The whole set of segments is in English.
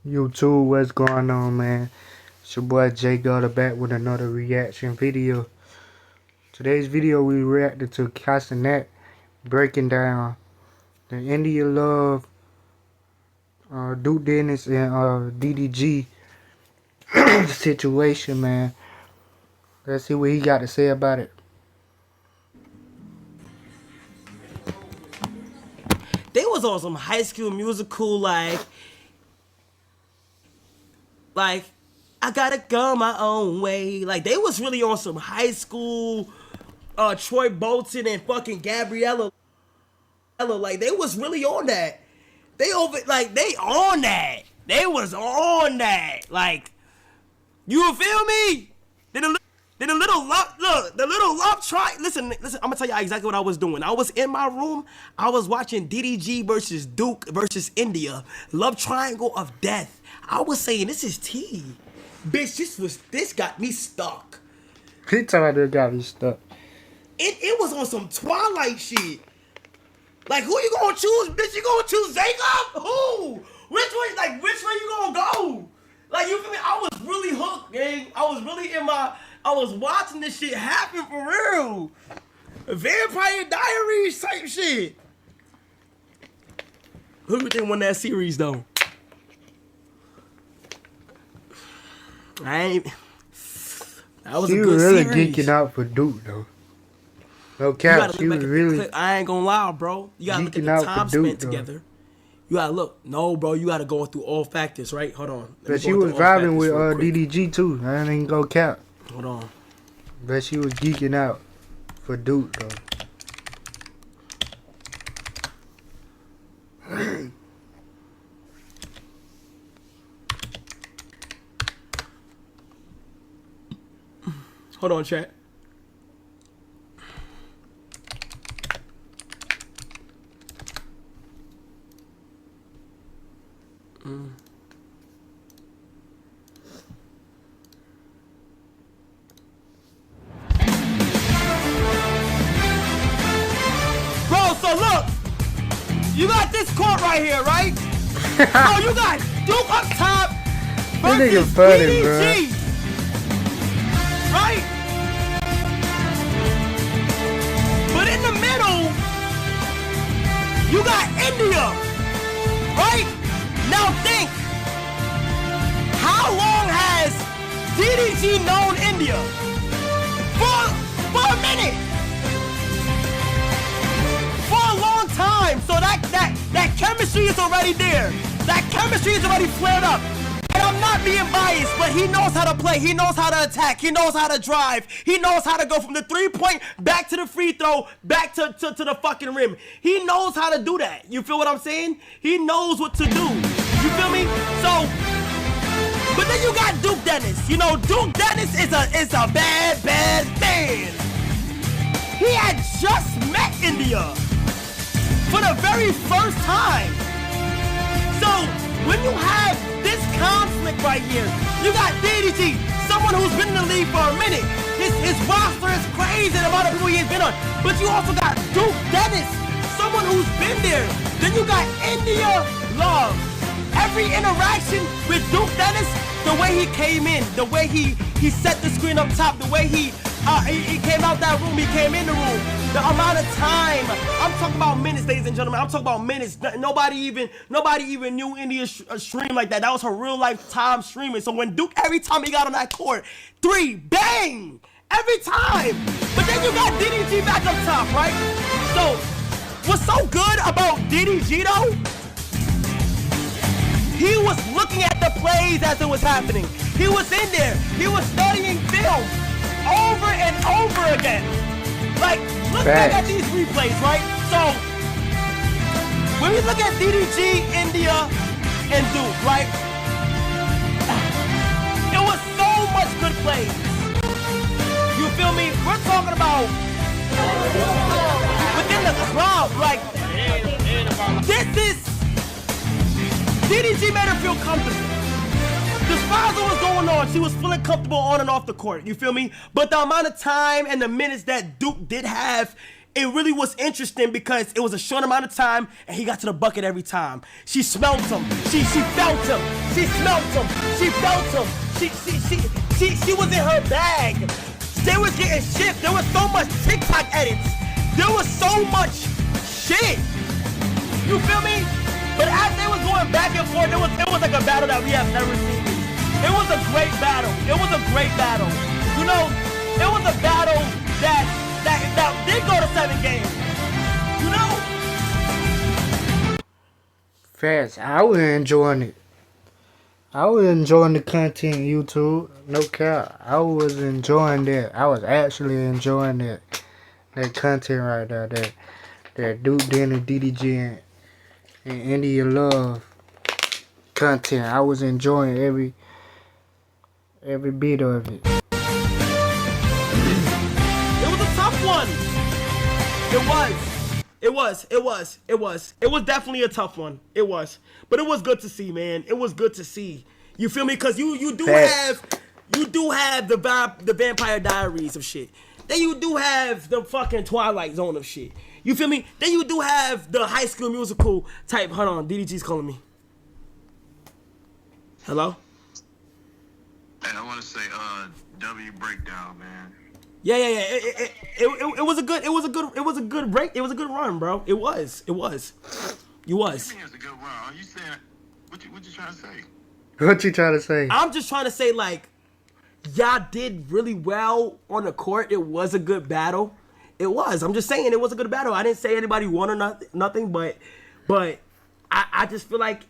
YouTube, what's going on, man? It's your boy Jay Gutter back with another reaction video. Today's video we reacted to Cenat breaking down the India Love, Duke Dennis and DDG situation, man. Let's see what he got to say about it. They was on some High School Musical, like I gotta go my own way. Like they was really on some high school, Troy Bolton and fucking Gabriella. Like they was really on that. They on that. They was on that. Like, you feel me? Then the little love try. Listen. I'm gonna tell y'all exactly what I was doing. I was in my room. I was watching DDG versus Duke versus India. Love triangle of death. I was saying this is tea, bitch. This got me stuck. He told me got me stuck. It was on some Twilight shit. Like, who you gonna choose, bitch? You gonna choose Jacob? Who? Which way you gonna go? Like, you feel me? I was really hooked, gang. I was watching this shit happen for real. Vampire Diaries type shit. Who do you think won that series, though? That was a good really series. geeking out for Duke, though. No cap, she was really. I ain't gonna lie, bro. You gotta look at the time spent together. You gotta look. No, bro, you gotta go through all factors, right? Hold on. But she was vibing with DDG too. I ain't gonna cap. Hold on. But she was geeking out for Duke though. Hold on, chat. Bro, so look, you got this court right here, right? Oh, you got Duke up top versus DDG, right? But in the middle, you got India, right? Now think, how long has DDG known India? For a minute. For a long time. So that chemistry is already there. That chemistry is already flared up. And I'm not being biased, but he knows how to play. He knows how to attack. He knows how to drive. He knows how to go from the 3-point back to the free throw, back to the fucking rim. He knows how to do that. You feel what I'm saying? He knows what to do. You feel me? So, but then you got Duke Dennis. You know, Duke Dennis is a bad man. He had just met India for the very first time. So, when you have this conflict right here, you got DDG, someone who's been in the league for a minute. His roster is crazy, the amount of people he's been on. But you also got Duke Dennis, someone who's been there. Then you got India Love. Every interaction with Duke Dennis, the way he came in, the way he set the screen up top, the way he came out that room, he came in the room, the amount of time. I'm talking about minutes, ladies and gentlemen. I'm talking about minutes. Nobody even knew India stream like that. That was her real life time streaming. So when Duke, every time he got on that court, 3, bang, every time. But then you got DDG back up top, right? So what's so good about DDG though? He was looking at the plays as it was happening. He was in there. He was studying film over and over again. Like, look back at these replays, right? So, when we look at DDG, India, and Duke, right? It was so much good play. You feel me? We're talking about within the crowd, like, this is DDG made her feel comfortable. Despite what was going on, she was feeling comfortable on and off the court. You feel me? But the amount of time and the minutes that Duke did have it really was interesting because it was a short amount of time and he got to the bucket every time. She smelled him. She felt him. She smelled him. She felt him. She was in her bag. They was getting shit. There was so much TikTok edits. There was so much shit. You feel me? But as they was going back and forth, it was like a battle that we have never seen. It was a great battle. It was a great battle. You know, it was a battle that did go to 7 games. You know? Fast. I was enjoying it. I was enjoying the content, YouTube. No cap. I was enjoying that. I was actually enjoying that content right there. That Duke Dennis, DDG, and India Love content. I was enjoying every bit of it. It was a tough one. It was definitely a tough one. It was. But it was good to see, man. It was good to see. You feel me? Because you do have the Vampire Diaries of shit. Then you do have the fucking Twilight Zone of shit. You feel me? Then you do have the High School Musical type. Hold on, DDG's calling me. Hello? Hey, I want to say W breakdown, man. Yeah. It was a good break. It was a good run, bro. It was. You was. You mean it's a good run? Are you saying what you trying to say? What you trying to say? I'm just trying to say, like, y'all did really well on the court. It was a good battle. It was. I'm just saying it was a good battle. I didn't say anybody won or nothing, but I just feel like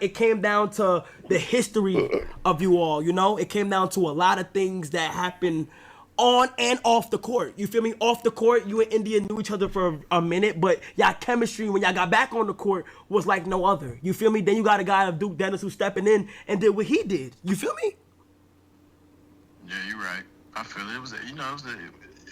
it came down to the history of you all. You know, it came down to a lot of things that happened on and off the court. You feel me? Off the court, you and India knew each other for a minute, but y'all chemistry when y'all got back on the court was like no other. You feel me? Then you got a guy of Duke Dennis who's stepping in and did what he did. You feel me? Yeah, you're right. I feel it. It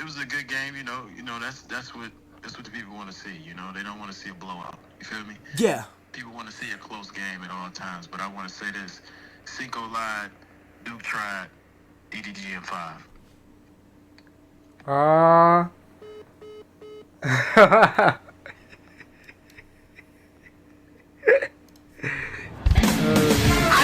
was a good game. You know that's what the people want to see. You know, they don't want to see a blowout. You feel me? Yeah. People want to see a close game at all times. But I want to say this: Cinco lied, Duke tried, DDG in 5. I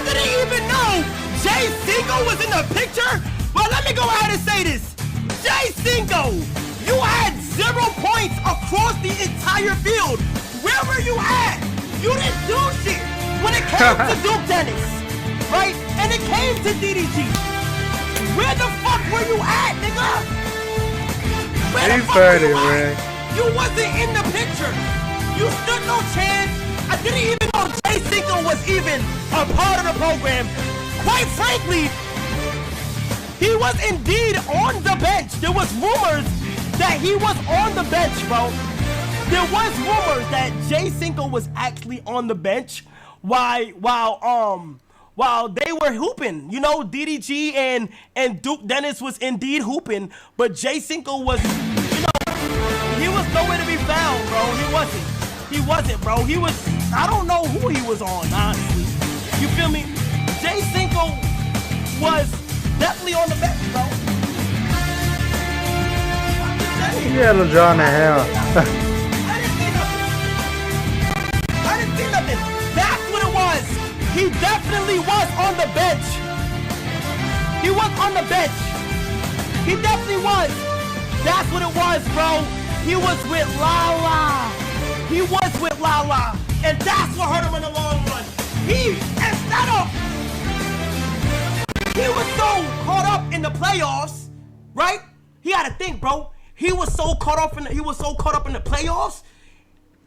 didn't even know Jay Cinco was in the picture. Well, let me go ahead and say this. Jay Cinco, you had 0 points across the entire field. Where were you at? You didn't do shit when it came to Duke Dennis, right? And it came to DDG. Where the fuck were you at, nigga? Where the fuck were you at? You wasn't in the picture. You stood no chance. I didn't even know Jay Cinco was even a part of the program. Quite frankly, he was indeed on the bench. There was rumors that he was on the bench, bro. There was rumors that Jay Cinco was actually on the bench while they were hooping. You know, DDG and Duke Dennis was indeed hooping, but Jay Cinco was, you know, he was nowhere to be found, bro. He wasn't, bro. I don't know who he was on, honestly. You feel me? Jay Cinco was definitely on the bench, bro. He had a John in hell. I didn't see nothing. That's what it was. He definitely was on the bench. He was on the bench. He definitely was. That's what it was, bro. He was with Lala. He was with Lala. And that's what hurt him in the long run. He was so caught up in the playoffs, right? He had to think, bro. He was so caught up in the playoffs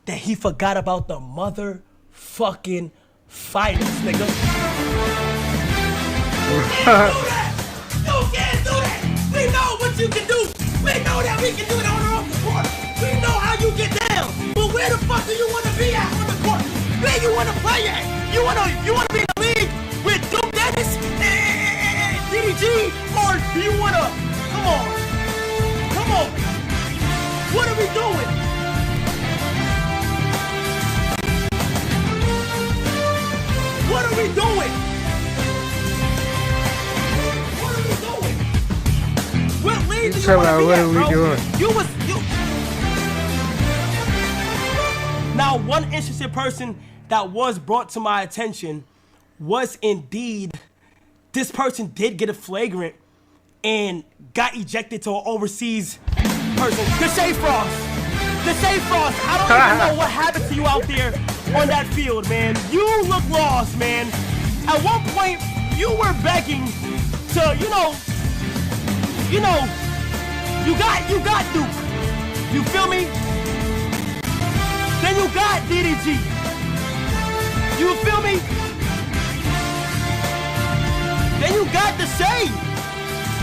that he forgot about the motherfucking finals, nigga. You can't do that. You can't do that. We know what you can do. We know that we can do it on or off the court. We know how you get down. But where the fuck do you want to be at on the court? Where you want to play at? You want to be in the league with Duke Dennis and DDG? Or do you want to, come on. What are we doing? What are we doing? What league do you want to be at, bro? Now, one interesting person that was brought to my attention was indeed, this person did get a flagrant and got ejected to an overseas person. Deshae Frost. Deshae Frost, I don't even know what happened to you out there on that field, man. You look lost, man. At one point, you were begging to, you got Duke. You feel me? Then you got DDG. You feel me? Then you got Deshae.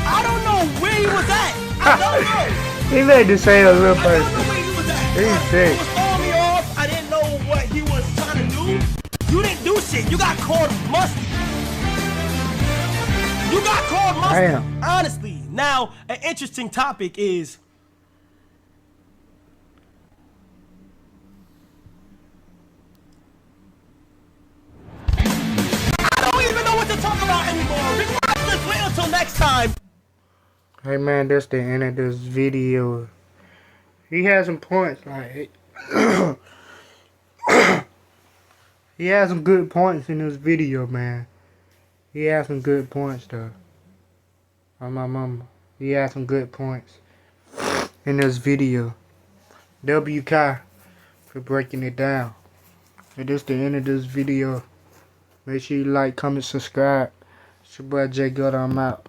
I don't know where he was at. I don't know. He made Deshae a real I don't person. know where he was at. He's sick. He was throwing me off. I didn't know what he was trying to do. You didn't do shit. You got called musty. You got called musty. Damn. Honestly. Now, an interesting topic is, I don't even know what to talk about anymore. Let's wait until next time. Hey man, that's the end of this video. He has some points, like he has some good points in this video, man. He has some good points though. On my mama. He has some good points in this video. WK for breaking it down. And this the end of this video. Make sure you like, comment, subscribe. It's your boy J Gutter, I'm out.